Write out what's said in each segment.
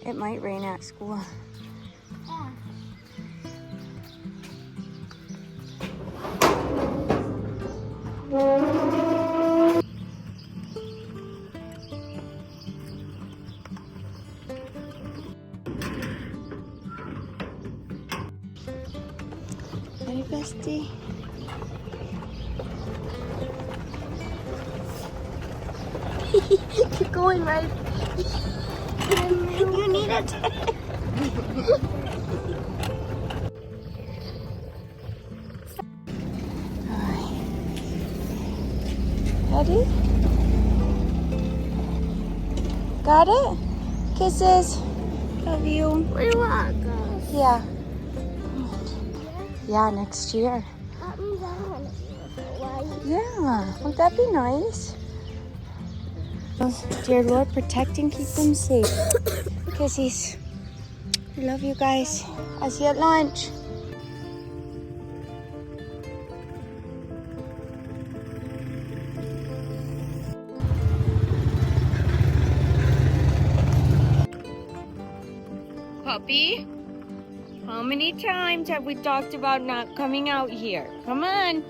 It might rain at school. Hey, bestie. You're going right. You need it. Ready? Got it? Kisses. Love you. We want to. Yeah. Yeah, next year. That means I want to be with Hawaii. Yeah, won't that be nice? Dear Lord, protect and keep them safe. Kisses. I love you guys. I'll see you at lunch. Puppy, how many times have we talked about not coming out here? Come on.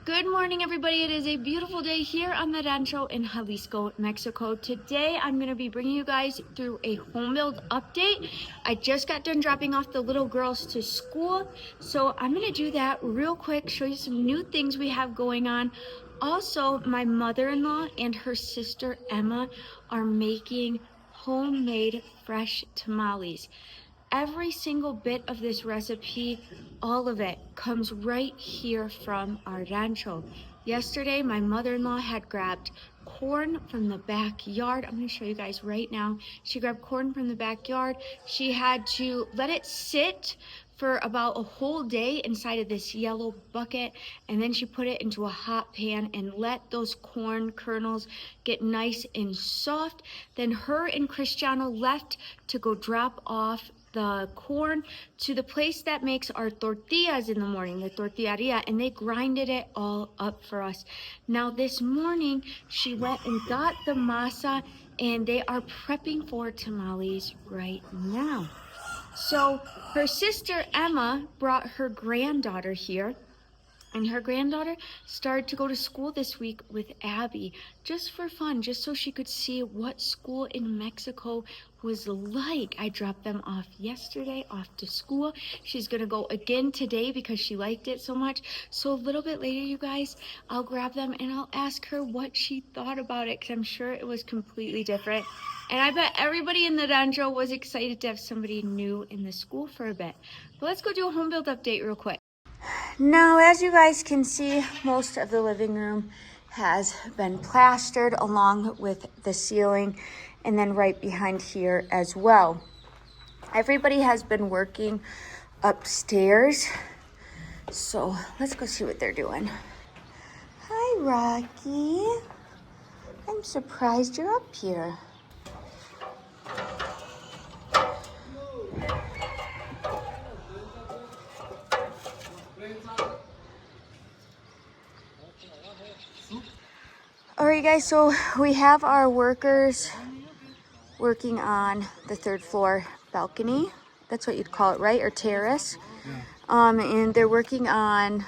Good morning, everybody. It is a beautiful day here on the Rancho in Jalisco, Mexico. Today, I'm going to be bringing you guys through a home build update. I just got done dropping off the little girls to school, so I'm going to do that real quick, show you some new things we have going on. Also, my mother-in-law and her sister, Emma, are making homemade fresh tamales. Every single bit of this recipe, all of it, comes right here from our rancho. Yesterday, my mother-in-law had grabbed corn from the backyard. I'm going to show you guys right now. She grabbed corn from the backyard. She had to let it sit for about a whole day inside of this yellow bucket, and then she put it into a hot pan and let those corn kernels get nice and soft. Then her and Cristiano left to go drop off the corn to the place that makes our tortillas in the morning, the tortilleria, and they grinded it all up for us. Now this morning, she went and got the masa, and they are prepping for tamales right now. So her sister Emma brought her granddaughter here, and her granddaughter started to go to school this week with Abby, just for fun, just so she could see what school in Mexico was like. I dropped them off yesterday, off to school. She's gonna go again today because she liked it so much. So a little bit later, you guys, I'll grab them and I'll ask her what she thought about it, because I'm sure it was completely different. And I bet everybody in the rancho was excited to have somebody new in the school for a bit. But let's go do a home build update real quick. Now, as you guys can see, most of the living room has been plastered along with the ceiling, and then right behind here as well. Everybody has been working upstairs, so let's go see what they're doing. Hi, Rocky. I'm surprised you're up here. All right, guys, so we have our workers working on the third floor balcony. That's what you'd call it, right? Or terrace. Yeah. And they're working on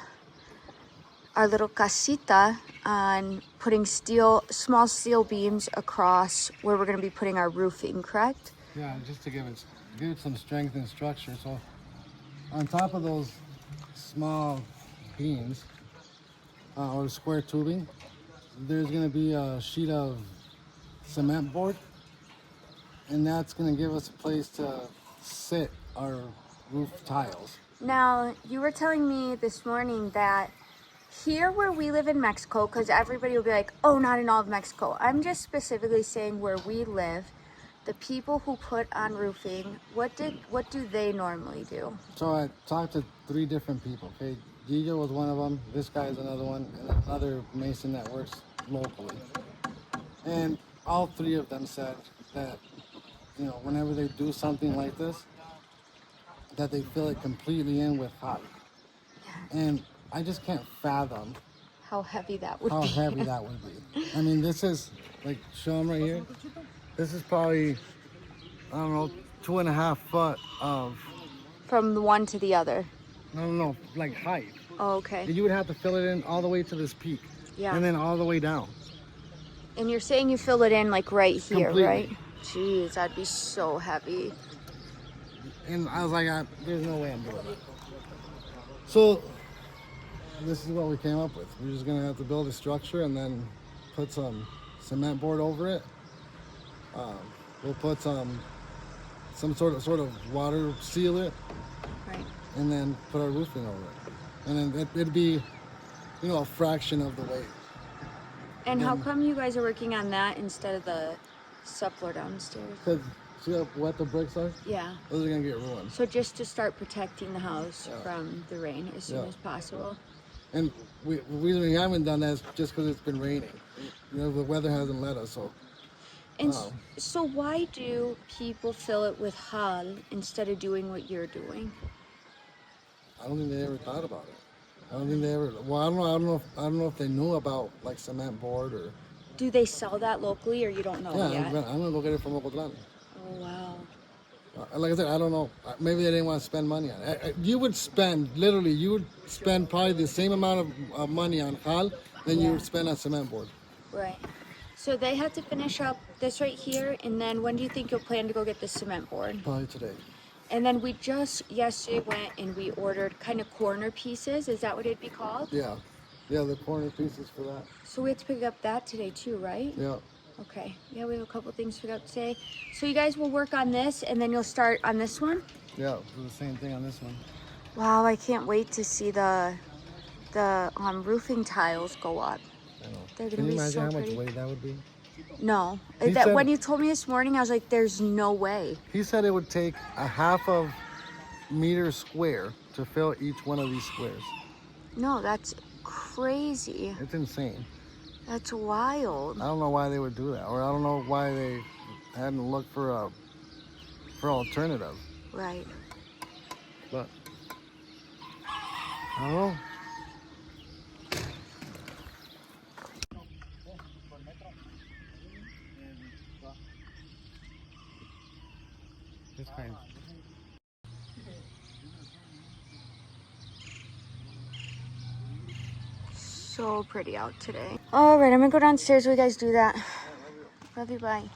our little casita, on putting small steel beams across where we're going to be putting our roofing, correct? Yeah, just to give it some strength and structure. So on top of those small beams or square tubing, there's going to be a sheet of cement board, and that's going to give us a place to sit our roof tiles. Now, you were telling me this morning that here where we live in Mexico, because everybody will be like, oh, not in all of Mexico. I'm just specifically saying where we live. the people who put on roofing, what do they normally do? So I talked to 3 different people. Okay, Giga was one of them. This guy is another one, and another mason that works locally. And all 3 of them said that, you know, whenever they do something like this, that they fill it completely in with hot. And I just can't fathom How heavy that would how be. heavy that would be. I mean, this is, like, show them right here. This is probably, I don't know, 2.5 foot of, From the one to the other. no, like height. Oh, okay. You would have to fill it in all the way to this peak. Yeah. And then all the way down. And you're saying you fill it in like right here, Completely. right? Jeez, that'd be so heavy. And I was like, there's no way I'm doing it. So this is what we came up with. We're just gonna have to build a structure and then put some cement board over it. We'll put some sort of water seal it, Right. and then put our roofing over it. And then it'd be, you know, a fraction of the weight. And how come you guys are working on that instead of the subfloor downstairs? Because see how wet the bricks are? Yeah. Those are gonna get ruined. So just to start protecting the house from the rain as soon Yeah. as possible. And we haven't done that just because it's been raining. You know, the weather hasn't let us. So And so why do people fill it with hull instead of doing what you're doing? I don't think they ever thought about it. I don't think they ever. Well, I don't know if they knew about like cement board or. Do they sell that locally or you don't know Yeah, yet? I'm gonna go get it from Ocotlan. Oh, wow. Like I said, I don't know. Maybe they didn't want to spend money on it. You would spend probably the same amount of money on hull than you would spend on cement board. Right. So they had to finish up this right here, and then when do you think you'll plan to go get the cement board? Probably today. And then we just yesterday went and we ordered kind of corner pieces. Is that what it'd be called? Yeah, the corner pieces for that. So we have to pick up that today too, right? Yeah. Okay. Yeah, we have a couple things to pick up today. So you guys will work on this, and then you'll start on this one? Yeah, do the same thing on this one. Wow, I can't wait to see the roofing tiles go up. I know. They're Can gonna you be imagine so how much pretty. weight that would be? No. He said- When you told me this morning, I was like, there's no way. He said it would take a half of meter square to fill each one of these squares. No, that's crazy. It's insane. That's wild. I don't know why they would do that, or I don't know why they hadn't looked for alternative. Right. But I don't know. This kind. So pretty out today. All right, I'm gonna go downstairs while you guys do that. Love you, bye.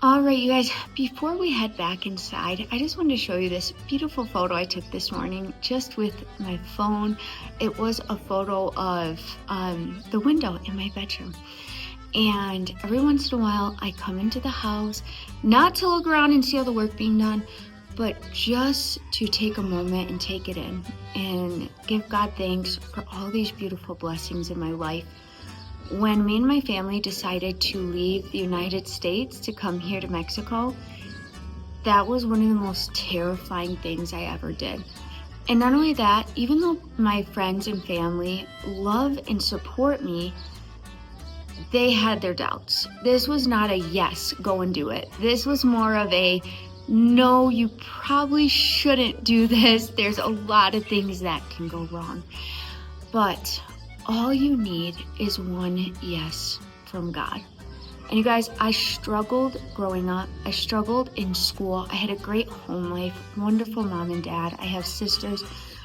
All right, you guys, before we head back inside, I just wanted to show you this beautiful photo I took this morning just with my phone. It was a photo of the window in my bedroom. And every once in a while, I come into the house, not to look around and see all the work being done, but just to take a moment and take it in and give God thanks for all these beautiful blessings in my life. When me and my family decided to leave the United States to come here to Mexico, that was one of the most terrifying things I ever did. And not only that, even though my friends and family love and support me, they had their doubts. This was not a yes, go and do it. This was more of a no, you probably shouldn't do this. There's a lot of things that can go wrong. But all you need is one yes from God. And you guys, I struggled growing up. I struggled in school. I had a great home life, wonderful mom and dad. I have sisters,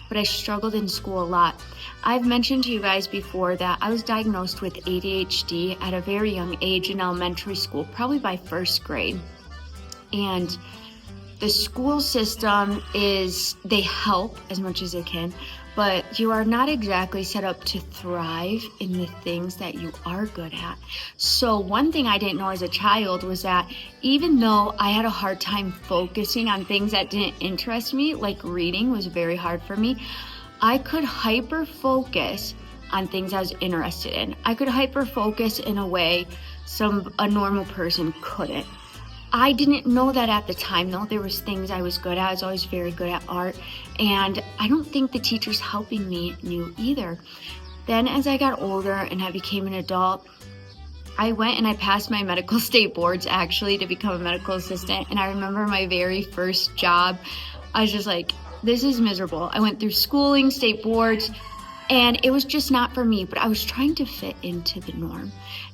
but I struggled in school a lot. I've mentioned to you guys before that I was diagnosed with ADHD at a very young age in elementary school, probably by first grade. And the school system they help as much as they can, but you are not exactly set up to thrive in the things that you are good at. So one thing I didn't know as a child was that even though I had a hard time focusing on things that didn't interest me, like reading was very hard for me, I could hyper focus on things I was interested in. I could hyper focus in a way a normal person couldn't. I didn't know that at the time though. There was things I was good at. I was always very good at art, and I don't think the teachers helping me knew either. Then as I got older and I became an adult, I went and I passed my medical state boards actually to become a medical assistant. And I remember my very first job, I was just like, this is miserable. I went through schooling, state boards, and it was just not for me, but I was trying to fit into the norm.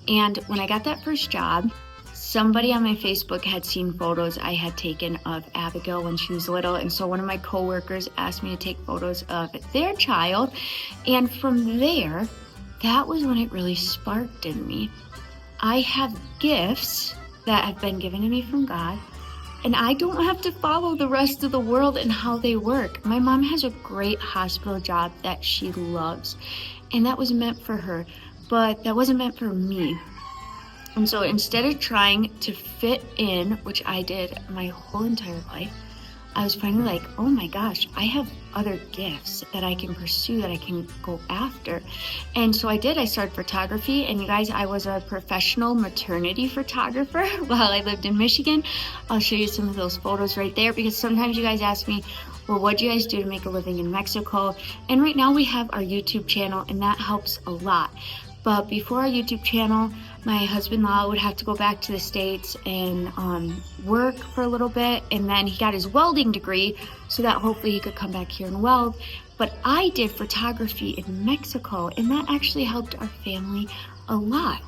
And when I got that first job, somebody on my Facebook had seen photos I had taken of Abigail when she was little, and so one of my coworkers asked me to take photos of their child, and from there, that was when it really sparked in me. I have gifts that have been given to me from God, and I don't have to follow the rest of the world and how they work. My mom has a great hospital job that she loves, and that was meant for her, but that wasn't meant for me. And so instead of trying to fit in, which I did my whole entire life, I was finally like, oh my gosh, I have other gifts that I can pursue, that I can go after. And so I did. I started photography, and you guys, I was a professional maternity photographer while I lived in Michigan. I'll show you some of those photos right there, because sometimes you guys ask me, well, what do you guys do to make a living in Mexico? And right now we have our YouTube channel, and that helps a lot. But before our YouTube channel, my husband-in-law would have to go back to the States and work for a little bit, and then he got his welding degree so that hopefully he could come back here and weld. But I did photography in Mexico, and that actually helped our family a lot.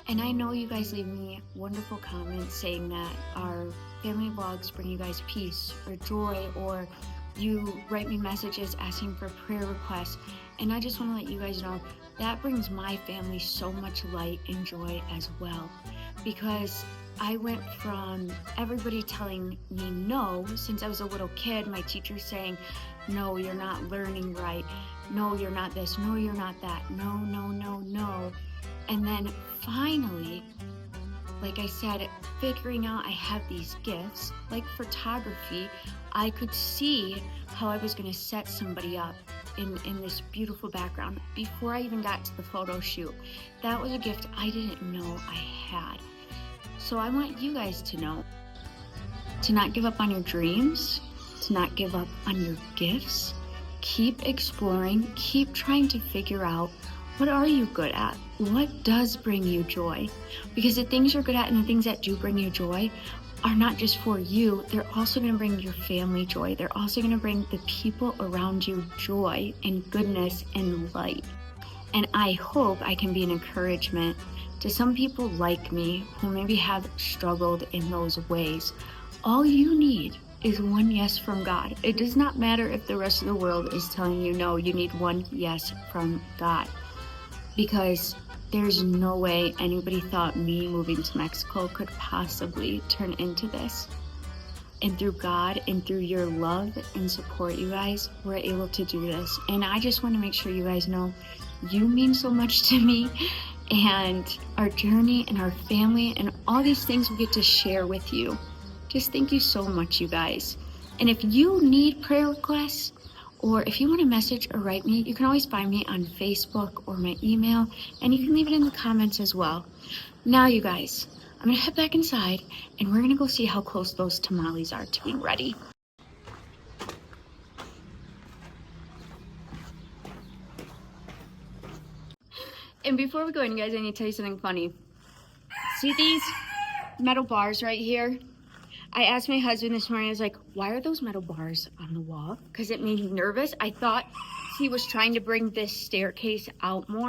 And I know you guys leave me wonderful comments saying that our family vlogs bring you guys peace or joy, or you write me messages asking for prayer requests. And I just want to let you guys know that brings my family so much light and joy as well, because I went from everybody telling me no since I was a little kid, my teacher saying, no, you're not learning right, no, you're not this, no, you're not that, no, no, no, no. And then finally, like I said, figuring out I have these gifts, like photography, I could see how I was going to set somebody up in this beautiful background before I even got to the photo shoot. That was a gift I didn't know I had. So I want you guys to know to not give up on your dreams, to not give up on your gifts. Keep exploring, keep trying to figure out, what are you good at? What does bring you joy? Because the things you're good at and the things that do bring you joy are not just for you, they're also going to bring your family joy. They're also going to bring the people around you joy and goodness and light. And I hope I can be an encouragement to some people like me who maybe have struggled in those ways. All you need is one yes from God. It does not matter if the rest of the world is telling you no, you need one yes from God. Because there's no way anybody thought me moving to Mexico could possibly turn into this. And through God and through your love and support, you guys, we're able to do this. And I just want to make sure you guys know you mean so much to me, and our journey and our family and all these things we get to share with you. Just thank you so much, you guys. And if you need prayer requests, or if you want to message or write me, you can always find me on Facebook or my email, and you can leave it in the comments as well. Now, you guys, I'm going to head back inside, and we're going to go see how close those tamales are to being ready. And before we go in, guys, I need to tell you something funny. See these metal bars right here? I asked my husband this morning, I was like, why are those metal bars on the wall? Because it made me nervous. I thought he was trying to bring this staircase out more,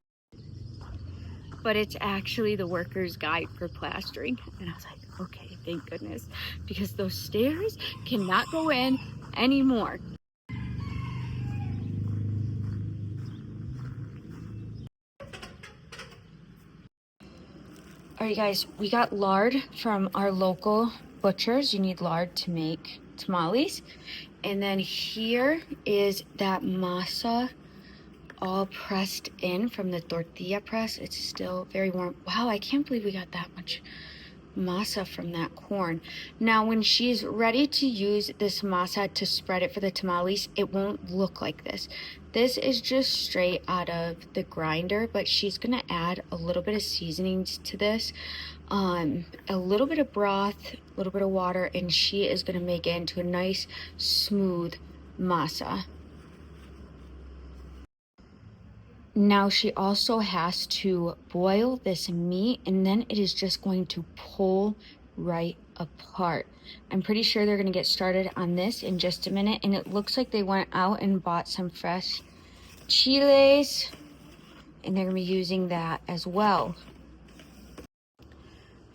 but it's actually the worker's guide for plastering. And I was like, okay, thank goodness, because those stairs cannot go in anymore. All right, guys, we got lard from our local butchers. You need lard to make tamales. And then here is that masa all pressed in from the tortilla press. It's still very warm. Wow, I can't believe we got that much masa from that corn. Now, when she's ready to use this masa to spread it for the tamales, it won't look like this. This is just straight out of the grinder, but she's gonna add a little bit of seasonings to this, a little bit of broth, a little bit of water, and she is gonna make it into a nice, smooth masa. Now she also has to boil this meat, and then it is just going to pull right apart. I'm pretty sure they're going to get started on this in just a minute, and it looks like they went out and bought some fresh chiles, and they're going to be using that as well.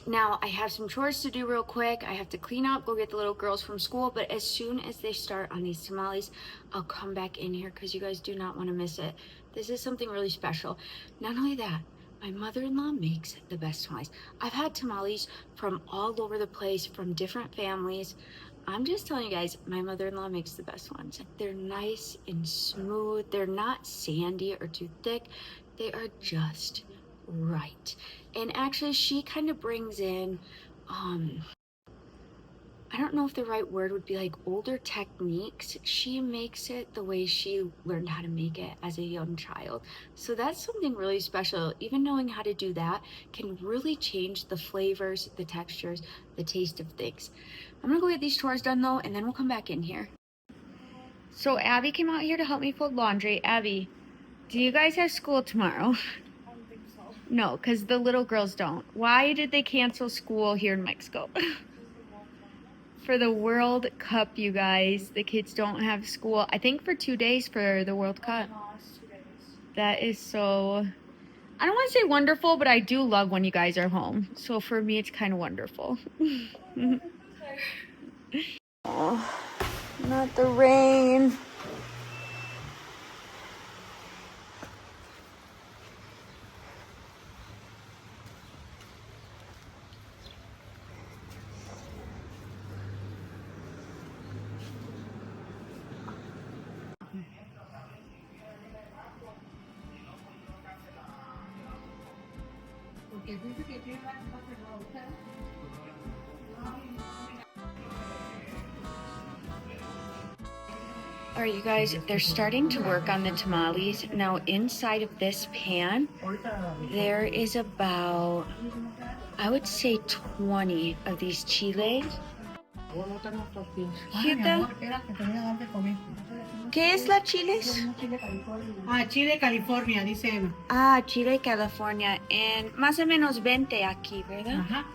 Now, I have some chores to do real quick. I have to clean up, go get the little girls from school, but as soon as they start on these tamales, I'll come back in here because you guys do not want to miss it. This is something really special. Not only that, my mother-in-law makes the best tamales. I've had tamales from all over the place, from different families. I'm just telling you guys, my mother-in-law makes the best ones. They're nice and smooth. They're not sandy or too thick. They are just right. And actually, she kind of brings in, I don't know if the right word would be like older techniques. She makes it the way she learned how to make it as a young child. So that's something really special. Even knowing how to do that can really change the flavors, the textures, the taste of things. I'm gonna go get these chores done though, and then we'll come back in here. So Abby came out here to help me fold laundry. Abby, do you guys have school tomorrow? No, because the little girls don't. Why did they cancel school here in Mexico? For the World Cup, you guys. The kids don't have school. I think for 2 days for the World Cup. No, it's 2 days. That is so... I don't want to say wonderful, but I do love when you guys are home. So for me, it's kind of wonderful. Oh, not the rain. All right, you guys, they're starting to work on the tamales. Now, inside of this pan, there is about, I would say 20 of these chiles. Gita, ¿qué es la chiles? Chile, California, dice Emma. Ah, Chile, California. En más o menos 20 aquí, ¿verdad? Ajá.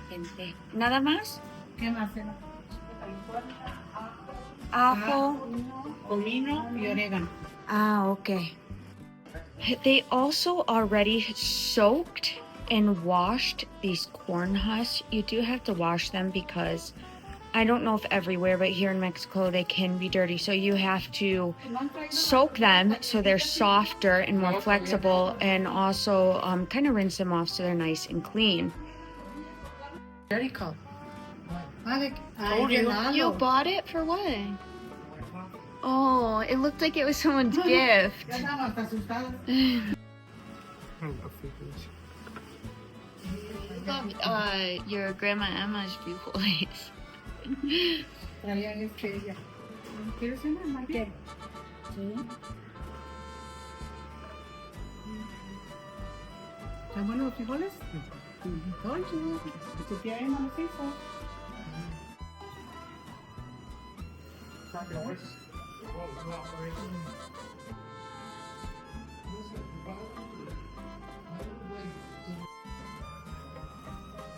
20. ¿Nada más? ¿Qué más, Emma? Chile, California, Ajo. comino y orégano. Ah, okay. They also already soaked and washed these corn husks. You do have to wash them because I don't know if everywhere, but here in Mexico they can be dirty. So you have to soak them so they're softer and more flexible, and also kind of rinse them off so they're nice and clean. Dirty cup. You bought it for what? Oh, it looked like it was someone's gift. Your grandma Emma's frijoles. ¿Quieres una? ¿Qué? Sí. ¿Están buenos los frijoles? Oye, tu tía Emma los hizo.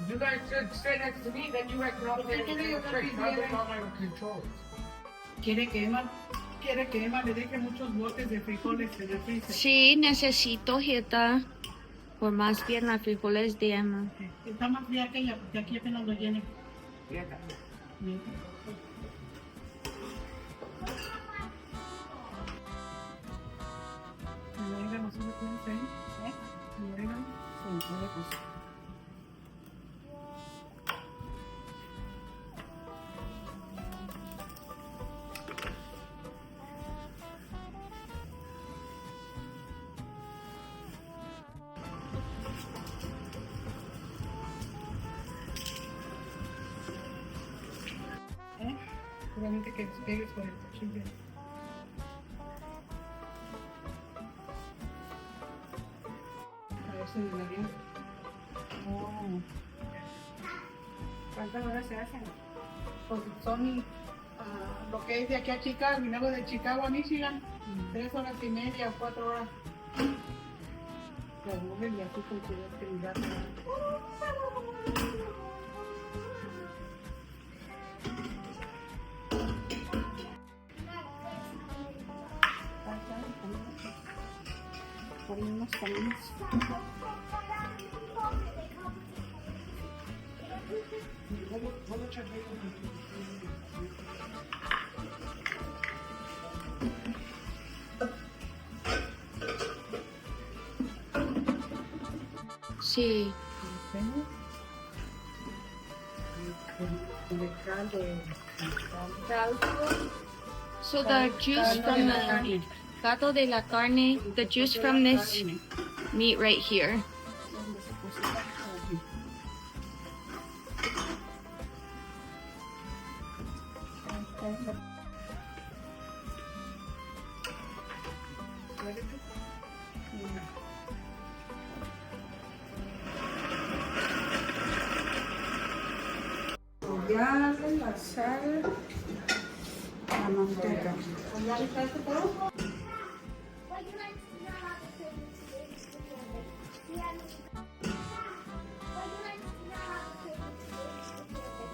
You guys should stay next to me, then you guys can all play the game of tricks. I'll take all my controllers. Quiere que Emma le deje muchos botes de frijoles en el freezer. Sí, necesito, Gita. Por más bien las frijoles de Emma. Está más fría que ella, porque aquí apenas lo llene. Bien. El orégano sí lo pones ahí, ¿eh? El orégano sí, puede pasar. Solamente que despegues con el cuchillo. A ver si me la bien. Oh. ¿Cuántas horas se hacen? Pues son lo que es de aquí a Chicago y luego de Chicago a Michigan, 3 horas y media o 4 horas. Las mujeres y así con tu actividad. Por unos caminos. Sí. So the juice from the caldo de la carne, the juice from this meat right here. Ya la sal, la manteca. ¿Ya le echaste todo? Would you like to know how to cook this together? Yeah. Would you like to know how to cook this together?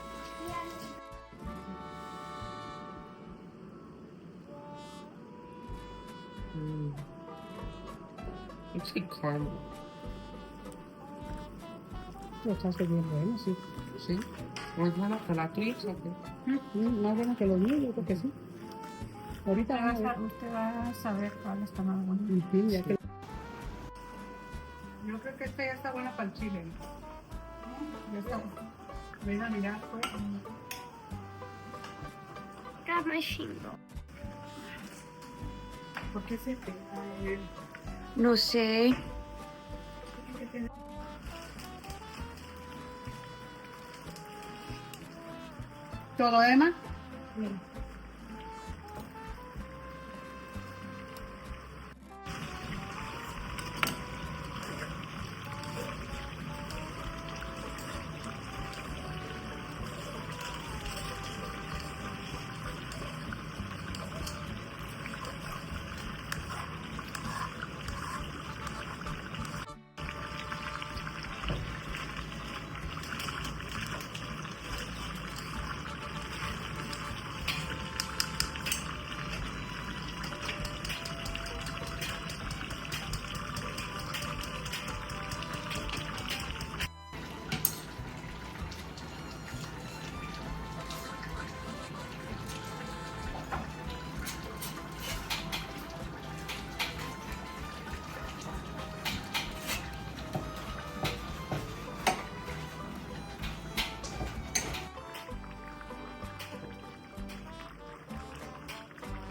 Yeah. It's good caramel. Lo echaste bien bueno, sí. ¿Sí? ¿Más bueno que la tuya o qué? Más bueno que los míos, yo creo que sí. Ahorita Usted va a saber cuál está más bueno. ya que Yo creo que esta ya está buena para el chile. Ya está. Ven a mirar, pues. Grab my shingle. ¿Por qué se pega? No sé. ¿Todo, Emma?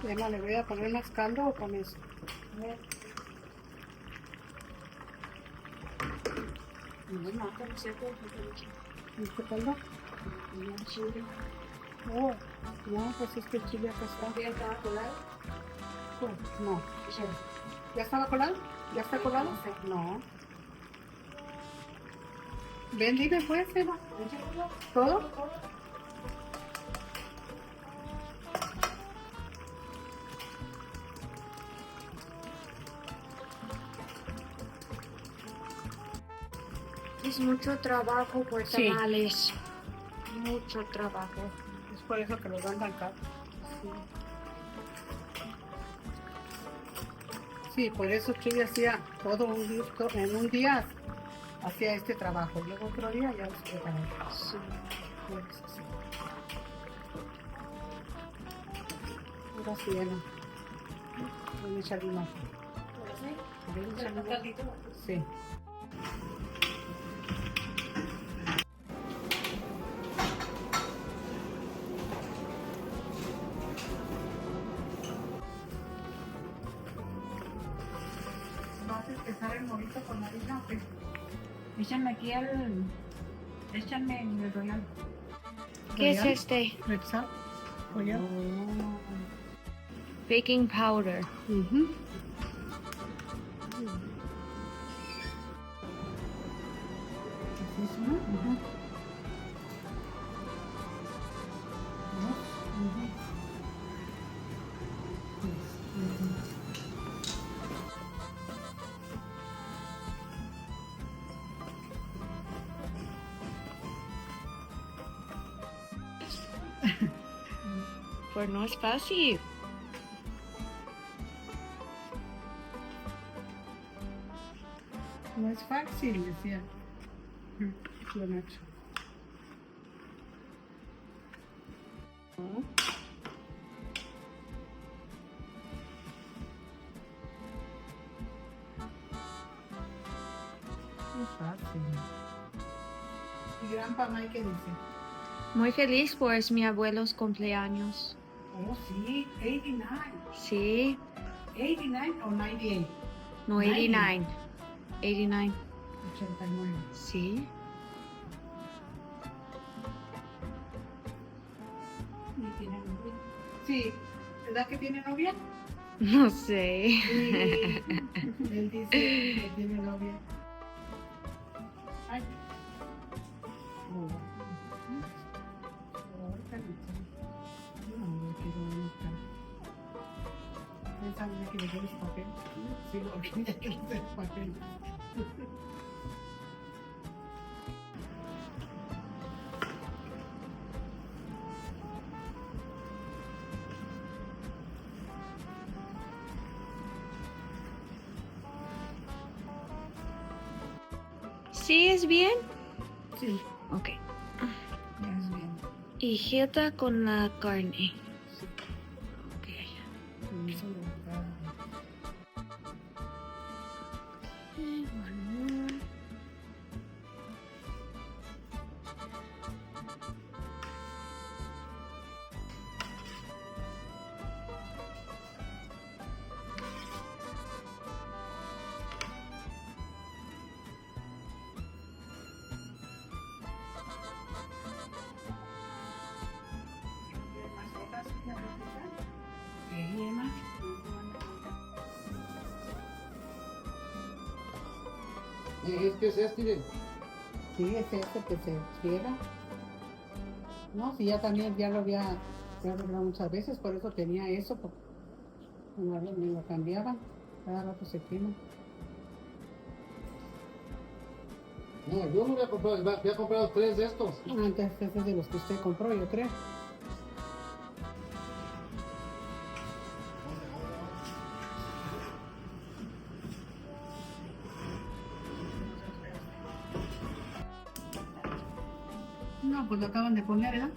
Emma, ¿le voy a poner más caldo o con eso? ¿Este caldo? Oh, no, pues es que el chile acá está. ¿Ya estaba colado? Pues, no. ¿Ya estaba colado? ¿Ya está colado? No. Ven, dime pues, Emma. ¿Todo? Es mucho trabajo por Sí. tamales. Mucho trabajo. Es por eso que los dan tan caros. Sí, por eso Chile hacía todo un gusto. En un día hacía este trabajo. Luego otro día ya los preparaba. Sí. Pues, sí. Ahora sí, Emma. Voy a echarle más. Sí. ¿Vas a empezar el morito con harina o qué? échame aquí échame el royal. ¿Qué es este? ¿Repsal? Oye. Baking powder. Ujú. Así es, ¿no? Ujú. ¿No? Ujú. Ujú. Pues no es fácil. No es fácil, decía. Lo Nacho. No es fácil. ¿Y Grandpa Mike qué dice? Muy feliz pues mi abuelos cumpleaños. Oh, sí, 89. Sí. 89 o 98. No, 89. 89. 89. Sí. ¿Y tiene novia? Sí, ¿verdad que tiene novia? No sé. Sí. Él dice que tiene novia. Ay. Oh. Oh, carita. No, qué bonita. Esa niña que le dio el papel. Sí, lo que le dio el papel. ¿Sí es bien? Sí, Ok. ya es bien. Hijita con la carne. Sí. Ok. Eso lo está. Emma. ¿Es que es este? Sí, es este que se friega. No, sí, ya también, ya lo había arreglado muchas veces, por eso tenía eso, porque una vez me lo cambiaban, cada rato se quema. No, yo no voy a comprar, voy a comprar 3 de estos. Antes, ese es de los que usted compró, yo creo. No, pues lo acaban de poner, ¿verdad?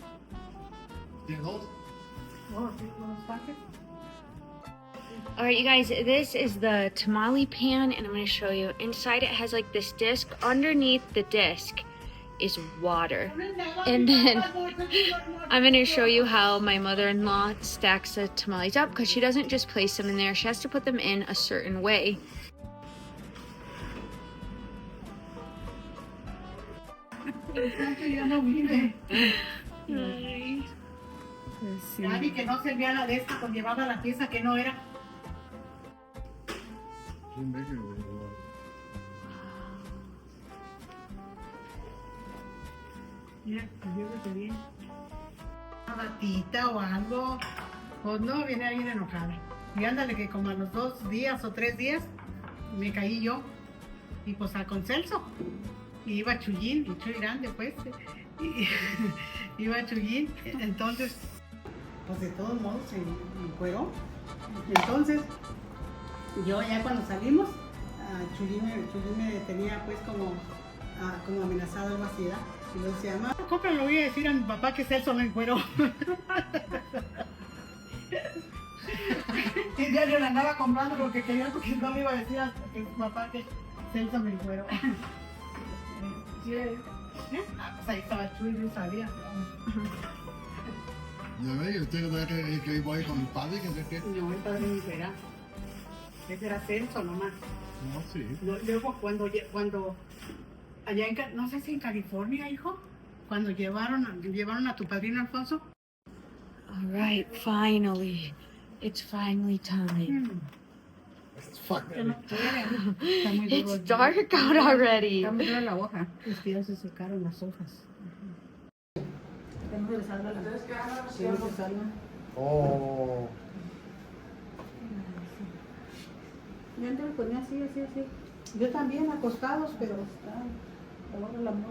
¿Tiene 2? Oh, sí, unos paques. All right, you guys, this is the tamale pan, and I'm going to show you. Inside it has like this disc. Underneath the disc is water. And then I'm going to show you how my mother-in-law stacks the tamales up, because she doesn't just place them in there. She has to put them in a certain way. Ya no vive. Ay, sí. Ya vi que no servía la de esta, cuando llevaba la pieza que no era. Mira, yo creo que bien. Una batita o algo. Pues no, viene bien enojada. Y ándale que como a los 2 días o 3 días me caí yo. Y pues con Celso. Y iba Chuyín, y Chuy grande pues. Y, iba Chuyín. Entonces, pues de todos modos se encueró. Entonces, yo ya cuando salimos, Chuyín me tenía pues como amenazado algo así, ¿verdad? Y le decía, mamá, ¿cómo le voy a decir a mi papá que Celso me encueró? Y ya yo le andaba comprando lo que quería porque no me iba a decir a mi papá que Celso me encueró. Sí, pues ahí estaba Chuy, no sabía. Ya ve, y usted no que iba ahí con mi padre, que sé qué. No, el padre ni verá. Ese era Celso nomás. No, sí. Luego cuando allá en, no sé si en California, hijo, cuando llevaron a tu padrino Alfonso. All right, finally. It's finally time. It's fucking. It's dark out already. Está muy dura la hoja. Es que ya se secaron las hojas. Tenemos que salvar Oh. Yo antes lo ponía así, así, así. Yo también acostados, pero está. Ahora la muerte.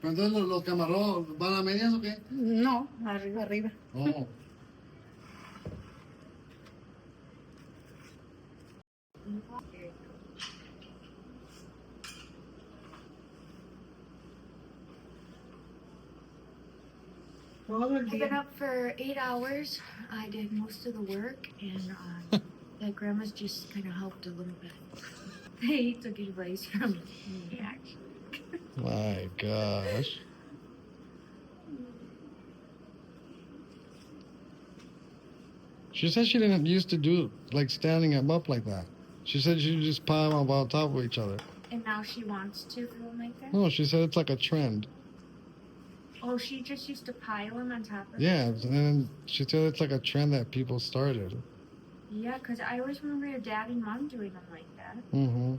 Entonces los camarones van a medias o qué? No, arriba, arriba. Oh. Todo el I've been día. up for 8 hours. I did most of the work, and the grandma's just kind of helped a little bit. They took advice from me, actually. My gosh. She said she didn't used to do like standing them up like that. She said she just pile them on top of each other. And now she wants to go like that? No, she said it's like a trend. Oh, she just used to pile them on top of Yeah, and then she said it's like a trend that people started. Yeah, because I always remember your dad and mom doing them like that. Mm-hmm.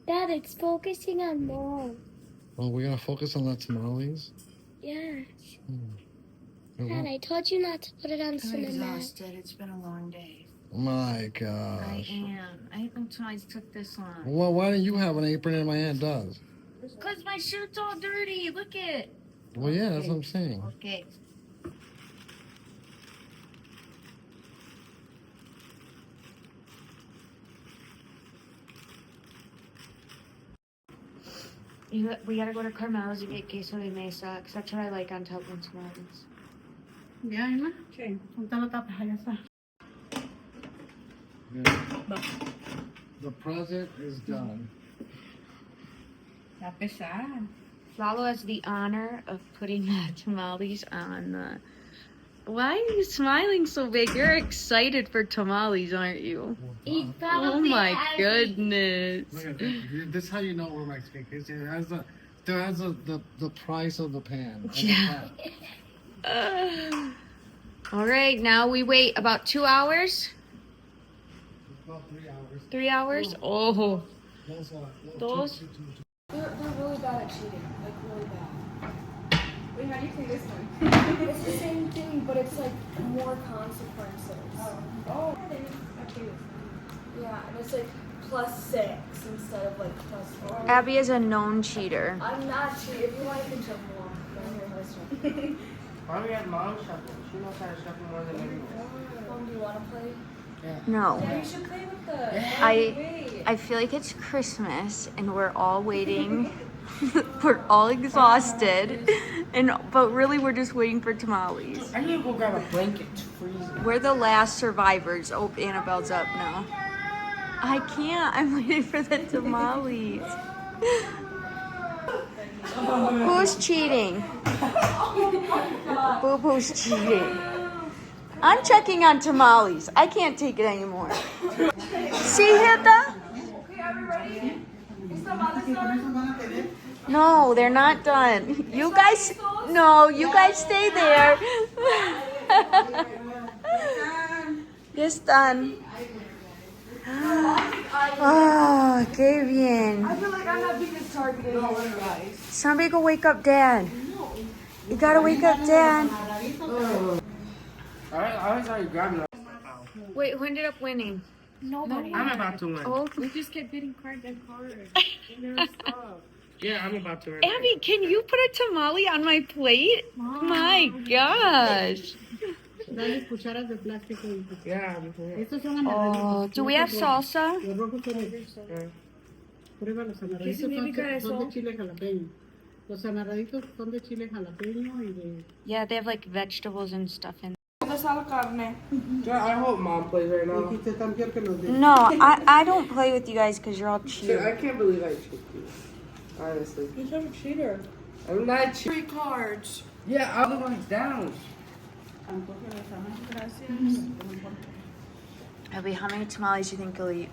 Dad, it's focusing on mom. Well, we're gonna focus on the tamales. Yes. It Dad, won't- I told you not to put it on I'm cinnamon. exhausted. It's been a long day. My I gosh. am. I didn't know tamales took this long. Well, why don't you have an apron and my aunt does? Because my shirt's all dirty. Look it. Well, yeah, that's what I'm saying. Okay. We gotta go to Carmel's to get queso de mesa, because that's what I like on top of tamales. ¿Ya, Emma? Sí. Ponte la tapa, ya está. The present is done. Está pesada. Lalo has the honor of putting the tamales on the... Why are you smiling so big? You're excited for tamales, aren't you? He Oh probably my has goodness. Look at that. This is how you know we're Mexican. It has the price of the pan. Yeah. All right, now we wait about 2 hours. About 3 hours. 3 hours? Oh. Those? They're really bad at cheating, like really bad. Wait, how do you say this one? It's the same thing, but it's like more consequences. Oh. Yeah, and it's like +6 instead of like +4. Abby is a known cheater. I'm not cheating. If you want, you can shuffle along. I'm your husband. Mommy had mom shuffle. She knows how to shuffle more than anyone. Mom, do you want to play? No. Yeah, you should play with the. I feel like it's Christmas and we're all waiting. We're all exhausted. But really we're just waiting for tamales. I need to go grab a blanket. It's freezing. We're the last survivors. Oh, Annabelle's up now. I can't. I'm waiting for the tamales. Who's cheating? Boo Boo's cheating. I'm checking on tamales. I can't take it anymore. See, Hilda? Okay, are we ready? Is the mother done? No, they're not done. You guys, no, you guys stay there. It's done. Oh, qué bien. I feel like I'm not being as targeted as you guys. Somebody go wake up Dad. You gotta wake up Dad. I was already grabbing it. Wait, who ended up winning? Nobody. I'm about to win. Oh, We just kept hitting card and card. Yeah, I'm about to win. Abby, can you put a tamale on my plate? My gosh. Dale cucharas de plástico. Hija. Yeah. Estos son Oh, amarraditos. do we have salsa? Los rojos son estos. Prueba los amarraditos. Son de chile jalapeño. Los amarraditos son de chile jalapeño y de... Yeah, they have like vegetables and stuff in. ¿Dónde está la carne? Yeah, I hope mom plays right now. Dijiste tan peor que los de... No, I don't play with you guys because you're all Shit, I cheaters. can't believe I cheated. Honestly. You're such a cheater. I'm not cheating. 3 cards. Yeah, I'm the one down. Gracias. Abby, how many tamales do you think you'll eat?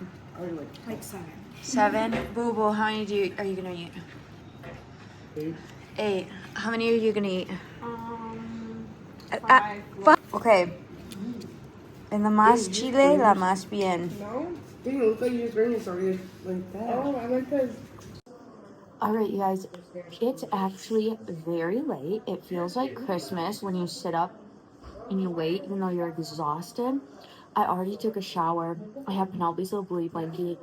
Like 7. 7? Boo Boo, how many are you gonna eat? 8. 8. How many are you gonna eat? 5. Okay. En la más chile, la más bien. No? Didn't look like you just bring it already like that. Oh, I meant to. All right, you guys, it's actually very late. It feels like Christmas when you sit up and you wait, even though you're exhausted. I already took a shower. I have Penelope's little bluey blanket,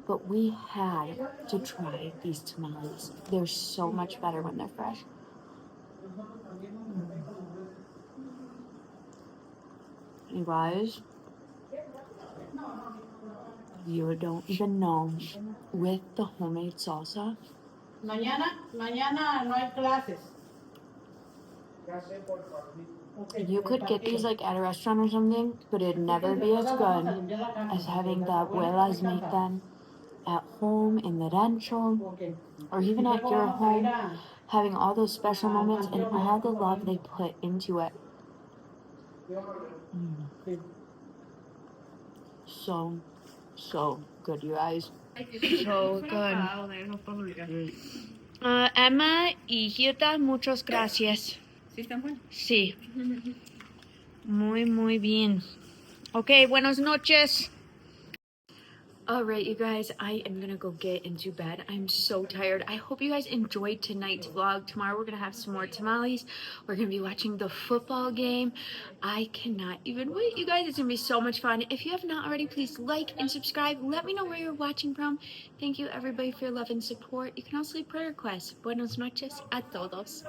but we had to try these tamales. They're so much better when they're fresh. You guys, you don't even know, with the homemade salsa, Mañana no hay clases. you could get these like at a restaurant or something, but it'd never be as good as having the abuelas make them at home in the rancho, or even at your home, having all those special moments and all the love they put into it. So good, you guys. So good. Emma y Hilda, muchas gracias. ¿Sí están buenos? Sí. Muy bien. Okay, buenas noches. All right, you guys, I am gonna go get into bed. I'm so tired. I hope you guys enjoyed tonight's vlog. Tomorrow we're gonna have some more tamales. We're gonna be watching the football game. I cannot even wait, you guys. It's gonna be so much fun. If you have not already, please like and subscribe. Let me know where you're watching from. Thank you, everybody, for your love and support. You can also leave prayer requests. Buenas noches a todos.